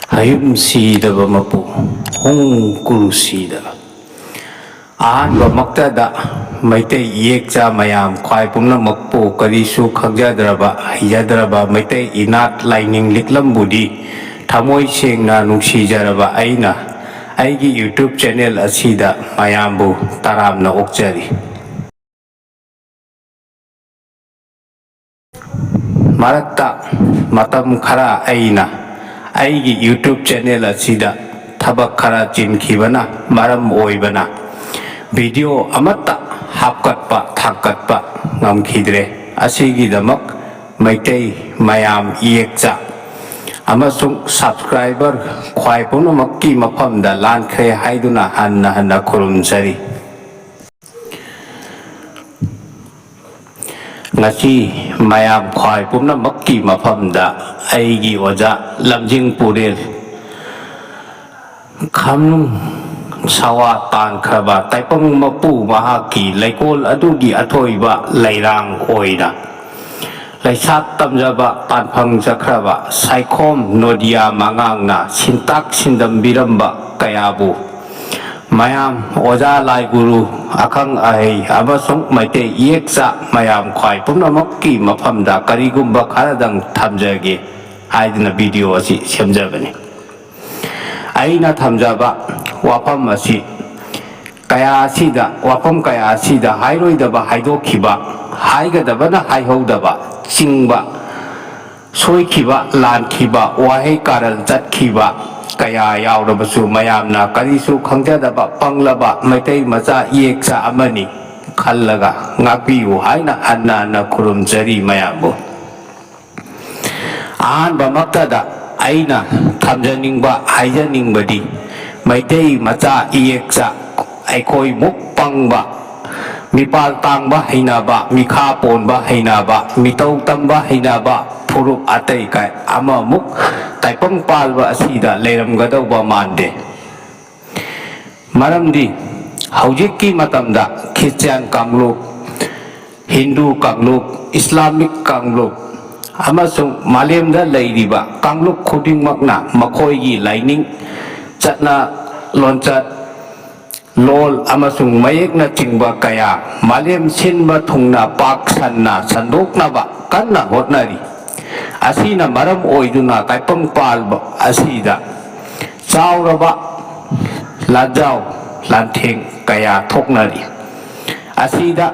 Hayum sidaba mapu hong kuru sidaba ahanba maktada maitei yekcha mayam khwai pumna makpu karisu khagjadraba hijadraba maitei inat laining liklambudi thamoi sengna nungsijaraba aina aigi YouTube channel asida mayambu taramna okjari marakta matam khara aina aigi YouTube channel asida thabak khara chinkhibana maram oibana video amata hapkatpa thakatpa ngamkhidre asigidamak maitei mayam yekcha amasung subscriber khwai punamakki mafamda lankhre haiduna hanna khurumjari ngasi mayam khwai punamakki mafamda aigi oja lamjing purel khamnung sawa tan khaba taipang mapu mahaki laikol adugi athoiba lairang oina laisat tamjaba tanphang jakraba saikhom nodia mangangna sintak sindam biramba kayabu mayam oja lai guru akang ahei amasung maite yeksa mayam khwai punamakki mafamda karigumba kharadang thamjage haidna video asi semjabani aina thamjaba wafam asi kaya asida wafam kaya asida hairoidaba haidokhiba haigadabana haihodaba chingba soikhiba lankhiba wahei karal jatkiba kaya yaurabasu mayamna karisu khangjadaba panglaba maitei macha yekcha amani khallaga ngakpiu haina hanna khurumjari mayambu ahanba maktada aina thamjaningba haijaningbadi maitei macha yekcha aikoi muk pangba mipal tangba heinaba mikha ponba heinaba mitau tamba heinaba furup atai kai ama muk taipang palba asida leiramgadauba mande maramdi haujikki matamda Christian kangluk Hindu kangluk Islamic kangluk amasung malemda leiriba kangluk khudingmakna makhoigi laining chatna lonchat lol amasung mayekna chingba kaya malem sinba thungna pak sanna sandoknaba kanna hotnari asina maram oiduna taipang palba asida chauraba lajau lantheng kaya thoknari asida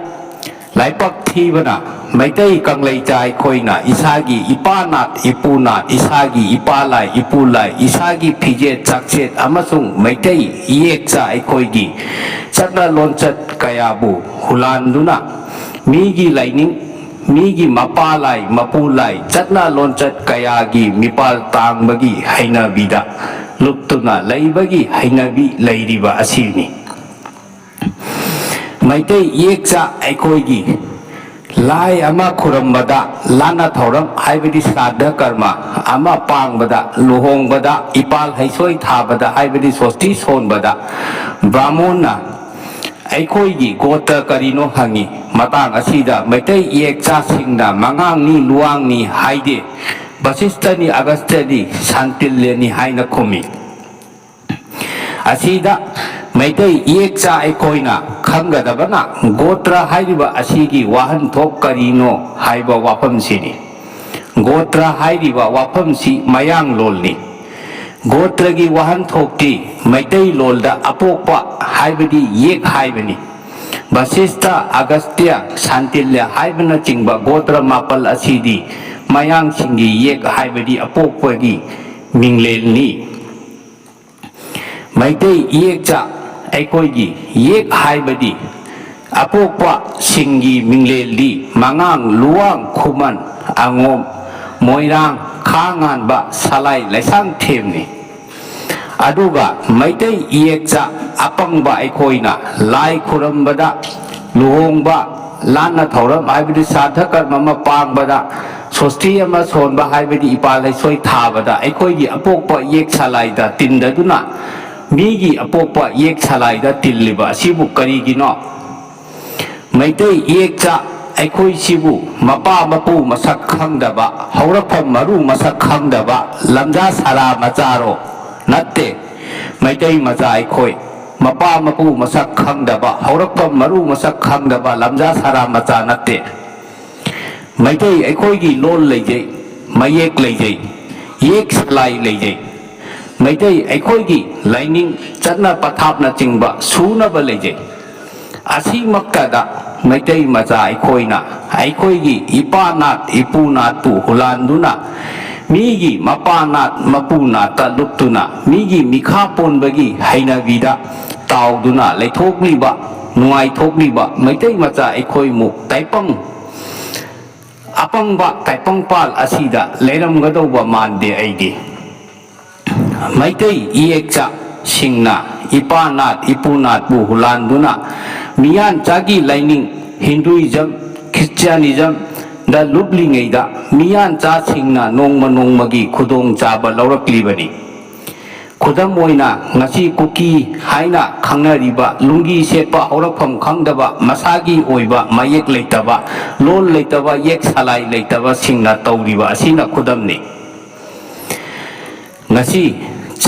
laipak thibana maitei kanglei chai khoina isagi ipana ipuna isagi ipalai ipulai isagi phije chakchet amasung maitei yekcha aikhoigi chakna lonchat kayabu hulanduna migi laining migi mapalai mapulai chakna lonchat kayagi mipal tangbagi hainabida luptuna laibagi hainabi lairiba asini maitei yekcha aikhoigi lai ama khurambada lana thoram haibadi sadha karma ama pangbada luhongbada ipal haisoi thabada haibadi sosti sonbada brahmona aikhoigi gota karino hangi matang asida maitei yekcha singna mangangni luangni haide basistani agastani santilyani haina khumi asida maitei yekcha aikoina khanggadabana gotra hairiba asigi wahan thok karino haiba wafam sini gotra hairiba wafam si mayang lolni gotragi wahan thokti maitei lolda apokpa haibadi yek haibani basista agastya santilya haibana chingba gotra mapal asidi mayang singi yek haibadi apokpagi minglelni maitei yekcha aikhoigi yek haibadi apokpa singi mingleldi mangang luang khuman angom moirang khangan ba salai laisang themni aduga maitei yekcha apangba aikhoina lai khurambada luhongba lana thoram haibadi sadha karma ma pangbada sosti ama sonba haibadi ipal haisoi thabada aikhoigi apokpa yek salaida tindaduna migi apokpa yek salaida tilliba sibu karigino maitei yekcha ไอ้คุยชิบุมาป้ามาปูมาสักครั้งดะบะเฮารับพมารู้มาสักครั้งดะบะลำจาสารามาจาโรนัดเตไม่ได้มาจ่ายคอยมาป้ามาปูมาสักครั้งดะบะเฮารับพมารู้มาสักครั้งดะบะลำจาสารามาจานัดเตไม่ได้ไอ้คอยกี่โลนเลยใจไม่เยกเลยใจเยกสลายเลยใจไม่ได้ไอ้คอยกี่ไลนิ่งจัดนาประทับนาจริงบะสูนาบเลยใจอาศัยมักกะดะไม่ได้มาจ่ายคอยนะไอ้คอยกี่อีปานาดอีปูนาดปูฮุลันดูนะมีกี่มาปานาดมาปูนาตะลุกตุนะมีกี่มีข้าปนบกี่ให้นาวิดาตาวดูนะเลยทุกลีบะหน่วยทุกลีบะไม่ได้มาจ่ายคอยมุกไต่ปังอาปังบะไต่ปังปาลอาศิดาเลรำกระโดบะมันเดไอดีไม่ได้อีเอกจะสิงนะอีปานาดอีปูนาดปูฮุลันดูนะมีอันจากีไลนิ่งฮินดูอิซัมคริสเตียนิซัมดาลุบลิงไงดามีอันจ้าสิงนะนงมากีขุดงจ้าบะลาวรักลีบันีขุดมวยนะงัสีคุกีไฮนะขังนารีบะลุงกีเสปะฮอรักพัมขังดะบะมาสากีโอยบะมาเยกเลยตะบะโลนเลยตะบะเยกสลายเลยตะบะสิงนะตาวรีบะสินะขุดมนี่งัสีใจ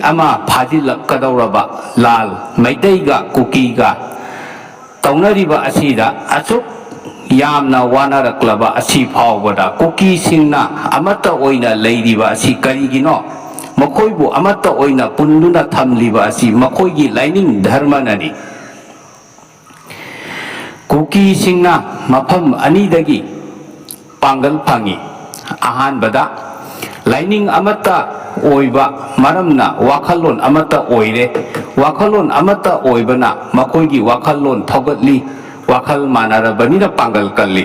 อามาพาดิลักกระดาวระบะลาลไม่ได้กะคุกีกะตาวนารีบะอาศิดาอาชุกยามนาวานารักลบะอาศิพาวบดาคุกีสิงนะอามาตะโอยนะเลยดีบะอาศิการีกินอมาคุยบุอามาตะโอยนะปุนดุนะทำลีบะอาศิมาคุยกิไลนิ่งธรรมนันีคุกีสิงนะมาพัมอันนี้ดะกีปังกัลพังกีอาหารบดาไลนิ่งอามาตะโอยบะมารำนะวาขลนอามาตะโอยเรวาขลนอามาตะโอยบะนะมาคุยกิวาขลนทกัดลีวาขลมานาระบะนี่นะปังกัลกัลลี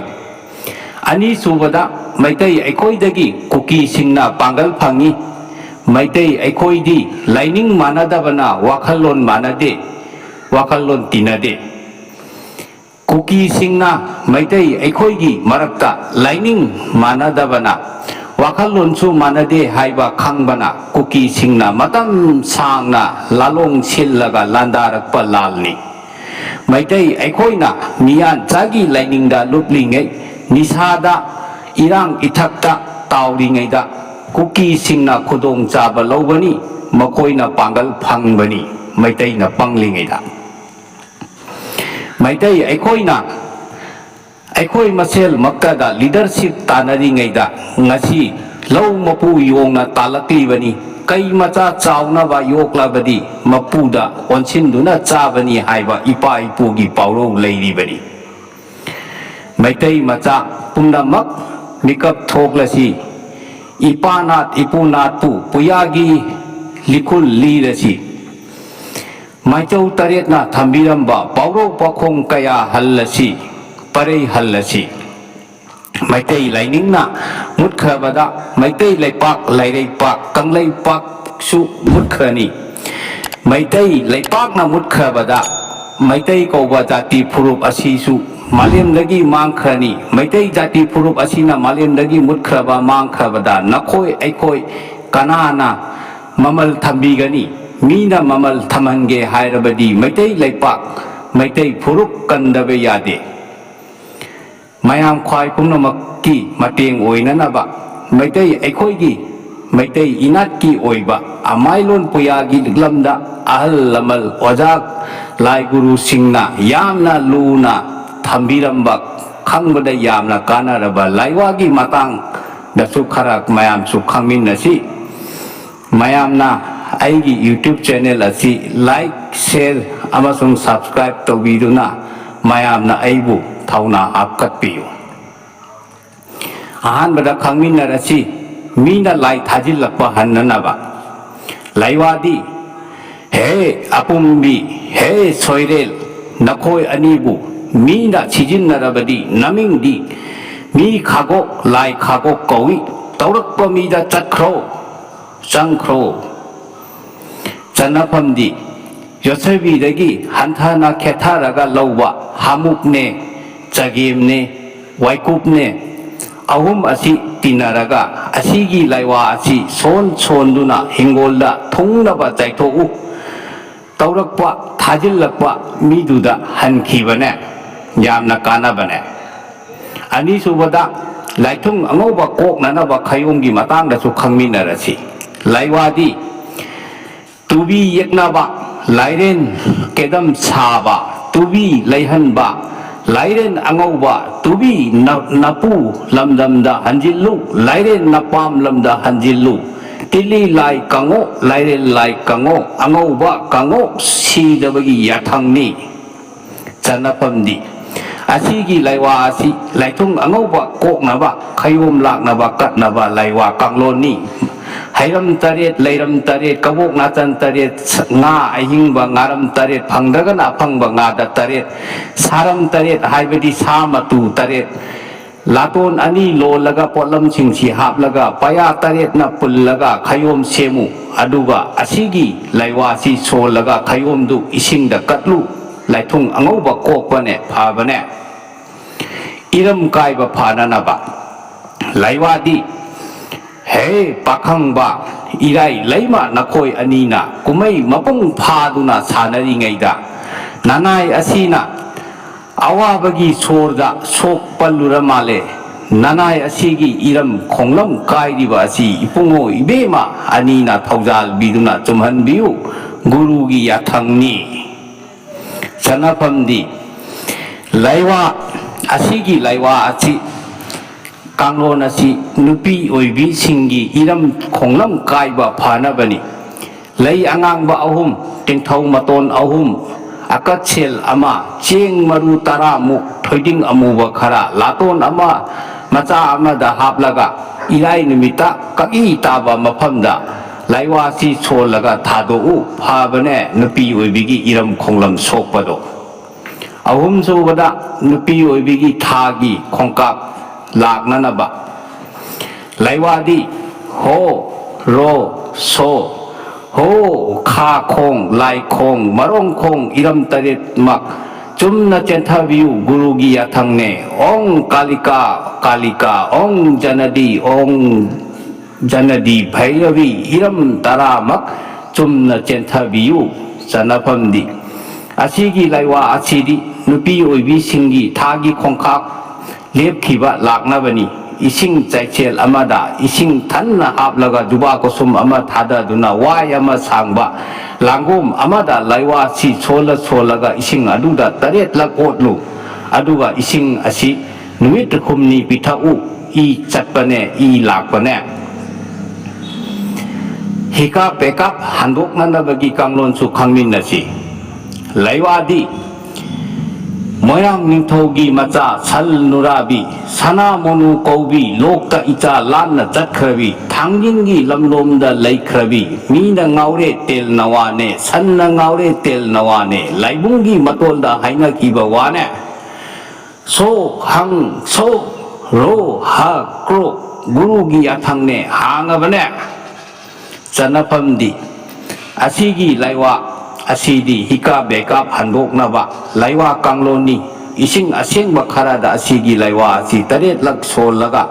อันนี้สุบดาไม่ได้ไอ้คุยดะกีคุกีสิงนะปังกัลพังกีไม่ได้ไอ้คุยดีไลนิ่งมานาดะบะนะวาขลนมานาเดวาขลนตินาเดคุกีสิงนะไม่ได้ไอ้คุยกีมารักตะไลนิ่งมานาดะบะนะวาขลนสูมานาเดไฮบะขังบะนะคุกีสิงนะมาตัมสางนะลาลงชิลละกะลันดารักปะลาลนี่ไม่ได้ไอ้คุยนะมีอันจากีไลนิ่งดาลุบลิงไงนิสาดาอิรังอิทักตะตาวลิงไงดาคุกีสิงนะขุดงจาบะลาวบะนี่มาคุยนะปังกัลพังบะนี่ไม่ได้นะปังลิงไงดาไม่ได้ไอ้คุยนะไอ้คุยมาเซลมักกะดาลีดเดอร์ชิพตานาริงไงดางัสีลาวมาปูยงนะตาลักลีบะนี่ไกมาจ้าเจ้านะบะโยกลาบดีมาปูดาวันชินดูนะจ้าบะนี่ไฮบะอีปาอีปูกีเปาโรเลยดีบะนี่ไม่ได้มาจ้าปุณณมักมิกับทอกละสิอีปานาดอีปูนาดปูปุยากีลิคุลลีละสิไม่เจ้าตระเรศนะทำบิรัมบะเปาโรปะคงกายาฮัลละสิปะเรฮัลละสิไม่ได้ไลนิ่งนะมุดขบดาไม่ได้ไลปักไลไรปักกังไลปักสุมุดขนี่ไม่ได้ไลปักนะมุดขบดาไม่ได้ก็ว่าจติภูรุปอาศิสุมาเลียมลกีมังขนี่ไม่ได้จติภูรุปอาศินะมาเลียมลกีมุดขบามังขบดานักโอยไอโอยกานานะมัมลทำบีกันี่มีนะมัมลทำหังเกหายระบดีไม่ได้ไลปักไม่ได้ภูรุปกันดเบียดีไม่ยามควายพุ่งนมักกีมาเตียงโอยนั่นนะบะไม่ได้ไอ้คุยกีไม่ได้อินัดกีโอยบะอาไมลุนปุยากีลึกลำดาอัลละมัลวจักลายกุรุสิงนะยามนะลูนะทำบิรัมบักขังบดยามนะกานาระบะลายวากีมาตังดัสุขรักไม่ยามสุขังมินนะสิไม่ยามนะไอ้กี YouTube channel อะสิไลค์แชร์อามาส่ง subscribe ตัววิดีโอนะไม่ยามนะไอ้บุเท่านาอับกัดปิวอาหารบดขังมินนะรสิมีน่าไล่ทัจิลักปะหันนันนะบะไล่วาดีเฮ้อปุ่มบีเฮ้สวยเรลนักโอยอันนี้บุมีน่าชิจินนาระบดีนามิงดีมีข้าก็ไล่ข้าก็กวีตอรักปะมีดาจัดโครจังโครจันนพัมดียศวีเดกีหันทานาแคทาระกะลาวะฮามุกเนจักเอมเนไวคุปเนอาหุมอาศิตินาระกะอาศิกีไลวะอาศิโซนดูนะฮิงโกลดาทุงนะบะใจโตอุตอรักปะทาจิลลักปะมีดูดาหันขีบะเนยามนะกานะบะเน อันนี้สุบดาไหลทุ่งอังบะโกกนั่นบะขยงกีมาตั้งแต่สุขังมินอะไรสิไหลวาดีตูบีเยกนาบะไหลเรนเกดัมชาบะตูบีไหลหันบะไหลเรนอังบะตูบีนับปูลำดำดาฮันจิลูไหลเรนนับปามลำดาฮันจิลูติลีไหลกังโอไหลเรนไหลกังโออังบะกังโอสีดบกียาทังนี้จันนพัมดีอาชีกีไหลวาอาชีไหลทุ่งอังบะโกกนาบะขยมลักนาบะกัดนาบะไหลวากังโลนี่ให้รำตะเรียดไหลรำตะเรียดกบกนาจันตะเรียดงาไอหิงบางงารำตะเรียดพังดกันอาพังบางงาดัตตะเรียดสารำตะเรียดให้ไปที่สามาตูตะเรียดลาตนอันนี้โลละกะปอลำชิงชีหับละกะปายาตะเรียดนับปุลละกะขยมเชมุอดูกะอาชีกีไหลวาสีโซละกะขยมดูอิชิงดะกัดลูไหลทุ่งอังบะโกกปะเนพาบะเนอิรมกายบะพานานาบะไหลวาดีเฮ้ปักขังบะอีไรไหลมานักคอยอันนี้นะกูไม่มาปุ่งพาดูนะสานารีไงดะนานายอาศีนะอาวาบกีโซรดะโชกปัลลุระมาเลนานายอาศีกีอิรมคงลำกายดีบะอาศีอิปุงโออิเบมาอันนี้นะทาวจาลบิดูนะจุมหันบิวกุรุกียาทังนี้ชนะพัมดีไหลวาอาศีกีไหลวาอาศีกังโลนัสินุปีโอยบิสิงกีอิรมคงลำกายบะพานาบนีไหลอ่างบะอาหุมเต็งเท้ามาตนอาหุมอากาศเชลอามาเชียงมารุตารามุถอยดิ้งอามูบะขระลาตนอามามาจ้าอามาดาฮับละกะอีไรนิมิตะกัอีตาบะมาพัมดาไหลวาสีโชละกะทาโดอุพาบะเนนุปีโอยบิกีอิรมคงลำโชกปะโดอาหุมสูบดะนุปีโอยบิกีทากีคงกับหลากนั่นบะไหลวาดีโฮโรโซโฮคาคงไหลคงมารองคงอิรมตะเรตมักจุมนาเจนทาวิวกุรุกียาทังเนองกาลิกองจันดีองจันดีไพรวีอิรมตารามักจุมนาเจนทาวิวจันพัมดีอาชีกีไหลวาอาชีดีนุปีโอวิสิงกีทากีคงคักเล็บขีบะหลักนาบันีอิสิงใจเชลอามาดาอิสิงทันนาอับละกะจุบะกุสุมอามาทัดาดุนาวายามาสังบะหลังกุมอามาดาไลวาสีโซละกะอิสิงอดูดาตะเรตละโอดลูอดูกะอิสิงอาศินุมิตคุมนีปิทาอุอีจัดปะเนอีหลักปะเนฮิกาเปกับฮันดกนันดาบกีกังลนสุขังมินนะสิไลวาดีมอยางนิทอกีมาจาชัลนุราบีสนาโมนุกอบีโลกตะอิจาลานนะจัดครบีทั้งยิงกีลำลมดาไลครบีมีนะเงาเรเตลนวาเนสันนะเงาเรเตลนวาเนไลบุงกีมาตอลดาไหนะกีบวาเนโซหังโซโรฮะโกรกุรุกียาทังเนหางบะเนจันพัมดีอาชีกีไลวาอาชีดีฮิกาเบกับฮันดกนาบะไลวากังโลนีอิสิงอาเซียงบักขราดาอาชีกีไลวาอาชีตะเรตลักโซละกะ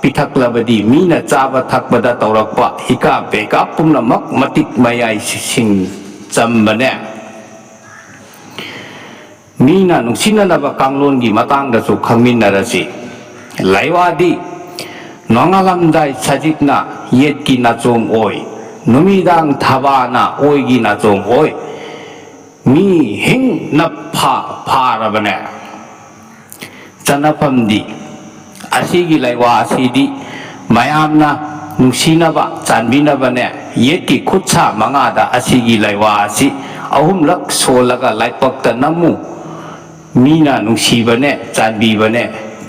พิทักลาบดีมีนะจาบทักบดาตอรักปะฮิกาเบกับปุมนะมักมติกมายายสิงจัมบะเนมีนะนุสินะนาบะกังโลนกีมาตังดะสุขังมินนะระสิไลวาดีนองอาลัมไดสัจิกนะเยดกีนะจงโอยนุมิดังทาวานะโอยกีนะจงโอยมีหิงนับพาระบเนจันพัมดีอาชีกีไลวาอาชีดีมายามนะนุสีนะบะจันบินะบเนเยกิขุดชามังอาดาอาชีกีไลวาอาชีอาหุมลักโซละกะไลปักตะนามูมีนะนุสีบเนจันบีบเน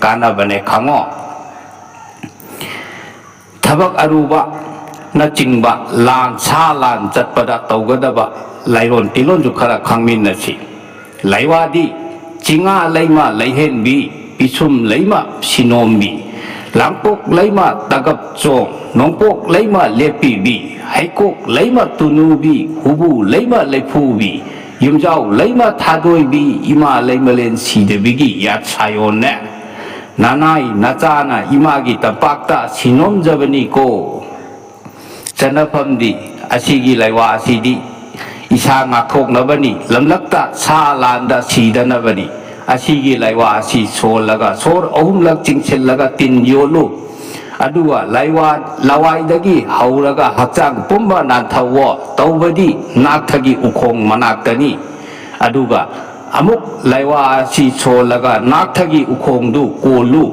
กานะบเนขังอทับักอรูบะนัจิงบะลานชาลานจัดปะดะเตากะดะบะไลรอนติลอนจุขระขังมินนะสิไลวาดีจิงาไลมาไลเฮนบีปิชุมไลมาชินอมบีหลังปกไลมาตะกับจงน้องปกไลมาเลปีบีให้กกไลมาตุนูบีหูบูไลมาไลพูบียุมเจ้าไลมาทาโดยบีอิมาไลมาเลนสีเดบิกียัดชายอนเนนานายนาจานะอิมากิตะปักตาชินอมจับนีโกจันพัมดีอาชีกีไลวาอาชีดีอิชางาโคกนบนีลำลักตาชาลานดาสีดานบนี ꯑꯁꯤꯒꯤ ꯂꯩꯋꯥ ꯑꯁꯤ ꯁꯣꯜꯂꯒ ꯁꯣꯔ ꯑꯍꯨꯝꯂꯛ ꯆꯤꯡꯁꯤꯜꯂꯒ ꯇꯤꯟ ꯌꯣꯜꯂꯨ ꯑꯗꯨꯒ ꯂꯋꯥꯏꯗꯒꯤ ꯍꯧꯔꯒ ꯍꯛꯆꯥꯡ ꯄꯨꯝꯕ ꯅꯥꯟꯊꯋꯣ ꯇꯧꯕꯗꯤ ꯅꯥꯛꯊꯒꯤ ꯎꯈꯣꯡ ꯃꯅꯥꯛꯇꯅꯤ ꯑꯗꯨꯒ ꯑꯃꯨꯛ ꯂꯩꯋꯥ ꯑꯁꯤ ꯁꯣꯜꯂꯒ ꯅꯥꯛꯊꯒꯤ ꯎꯈꯣꯡꯗꯨ ꯀꯣꯜꯂꯨ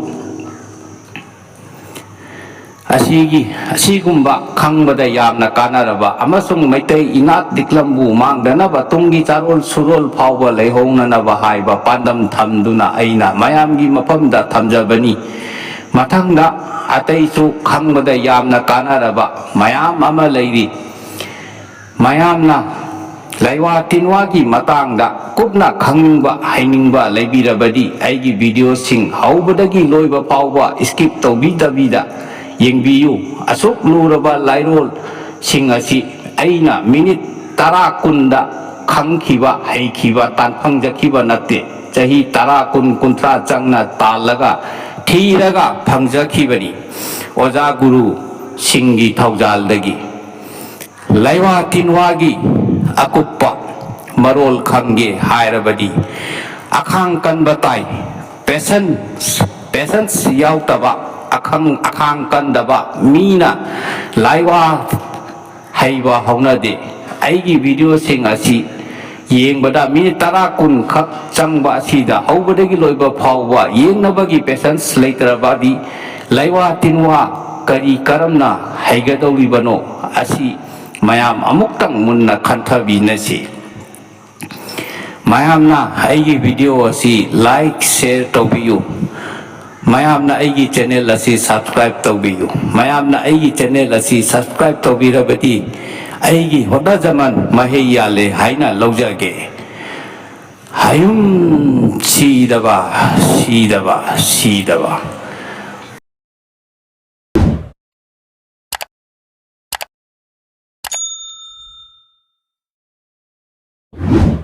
ꯑꯁꯤꯒꯨꯝꯕ ꯈꯪꯕꯗ ꯌꯥꯝꯅ ꯀꯥꯟꯅꯔꯕ ꯑꯃꯁꯨꯡ ꯃꯩꯇꯩ ꯏꯅꯥꯠ ꯂꯤꯛꯂꯝꯕꯨ ꯃꯥꯡꯗꯅꯕ ꯇꯨꯡꯒꯤ ꯆꯥꯔꯣꯜ ꯁꯨꯔꯣꯜ ꯐꯥꯎꯕ ꯂꯩꯍꯧꯅꯅꯕ ꯍꯥꯏꯕ ꯄꯥꯟꯗꯝ ꯊꯝꯗꯨꯅ ꯑꯩꯅ ꯃꯌꯥꯝꯒꯤ ꯃꯐꯝꯗ ꯊꯝꯖꯕꯅꯤ ꯃꯊꯪꯗ ꯑꯇꯩꯁꯨ ꯈꯪꯕꯗ ꯌꯥꯝꯅ ꯀꯥꯟꯅꯔꯕ ꯃꯌꯥꯝ ꯑꯃ ꯂꯩꯔꯤ ꯃꯌꯥꯝꯅ ꯂꯩꯋꯥ ꯇꯤꯟꯋꯥꯒꯤ ꯃꯇꯥꯡꯗ ꯀꯨꯞꯅ ꯈꯪꯅꯤꯡꯕ ꯍꯩꯅꯤꯡꯕ ꯂꯩꯕꯤꯔꯕꯗꯤ ꯑꯩꯒꯤ ꯚꯤꯗꯤꯑꯣꯁꯤꯡ ꯍꯧꯕꯗꯒꯤ ꯂꯣꯏꯕ ꯐꯥꯎꯕ ꯁ꯭ꯀꯤꯞ ꯇꯧꯕꯤꯗꯕꯤꯗ ꯌꯦꯡꯕꯤꯌꯨ ꯑꯁꯨꯛ ꯂꯨꯔꯕ ꯂꯥꯏꯔꯣꯜꯁꯤꯡ ꯑꯁꯤ ꯑꯩꯅ ꯃꯤꯅꯤꯠ 10-20ꯗ ꯈꯪꯈꯤꯕ ꯍꯩꯈꯤꯕ ꯐꯪꯖꯈꯤꯕ ꯅꯠꯇꯦ ꯆꯍꯤ 10-20-30 ꯆꯪꯅ ꯇꯥꯜꯂꯒ ꯊꯤꯔꯒ ꯐꯪꯖꯈꯤꯕꯅꯤ ꯑꯣꯖꯥ ꯒꯨꯔꯨꯁꯤꯡꯒꯤ ꯊꯧꯖꯥꯜꯗꯒꯤ ꯂꯩꯋꯥ ꯇꯤꯟꯋꯥꯒꯤ ꯑꯀꯨꯞꯄ ꯃꯔꯣꯜ ꯈꯪꯒꯦ ꯍꯥꯏꯔꯕꯗꯤ ꯑꯈꯥꯡ ꯀꯟꯕ ꯇꯥꯏ ꯄꯦꯁꯟꯁ ꯌꯥꯎꯗꯕ ꯑꯈꯥꯡ ꯀꯟꯗꯕ ꯃꯤꯅ ꯂꯩꯋꯥ ꯍꯩꯕ ꯍꯧꯅꯗꯦ ꯑꯩꯒꯤ ꯚꯤꯗꯤꯑꯣꯁꯤꯡ ꯑꯁꯤ ꯌꯦꯡꯕꯗ ꯃꯤꯅꯤꯠ 10-20 ꯈꯛ ꯆꯪꯕ ꯑꯁꯤꯗ ꯍꯧꯕꯗꯒꯤ ꯂꯣꯏꯕ ꯐꯥꯎꯕ ꯌꯦꯡꯅꯕꯒꯤ ꯄꯦꯁꯟꯁ ꯂꯩꯇ꯭ꯔꯕꯗꯤ ꯂꯩꯋꯥ ꯇꯤꯟꯋꯥ ꯀꯔꯝꯅ ꯍꯩꯒꯗꯧꯔꯤꯕꯅꯣ ꯑꯁꯤ ꯃꯌꯥꯝ ꯑꯃꯨꯛꯇꯪ ꯃꯨꯟꯅ ꯈꯟꯊꯕꯤꯅꯁꯤ ꯃꯌꯥꯝꯅ ꯑꯩꯒꯤ ꯚꯤꯗꯤꯑꯣ ꯑꯁꯤ ꯂꯥꯏꯛ ꯁꯦꯌꯔ ꯇꯧꯕꯤꯌꯨ ꯃꯌꯥꯝꯅ ꯑꯩꯒꯤ ꯆꯦꯅꯦꯜ ꯑꯁꯤ ꯁꯕꯁꯀ꯭ꯔꯥꯏꯕ ꯇꯧꯕꯤꯌꯨ ꯃꯌꯥꯝꯅ ꯑꯩꯒꯤ ꯆꯦꯅꯦꯜ ꯑꯁꯤ ꯁꯕꯁꯀ꯭ꯔꯥꯏꯕ ꯇꯧꯕꯤꯔꯕꯗꯤ ꯑꯩꯒꯤ ꯍꯣꯠꯅꯖꯃꯟ ꯃꯍꯩ ꯌꯥꯜꯂꯦ ꯍꯥꯏꯅ ꯂꯧꯖꯒꯦ ꯍꯌꯨꯝ ꯁꯤꯗꯕ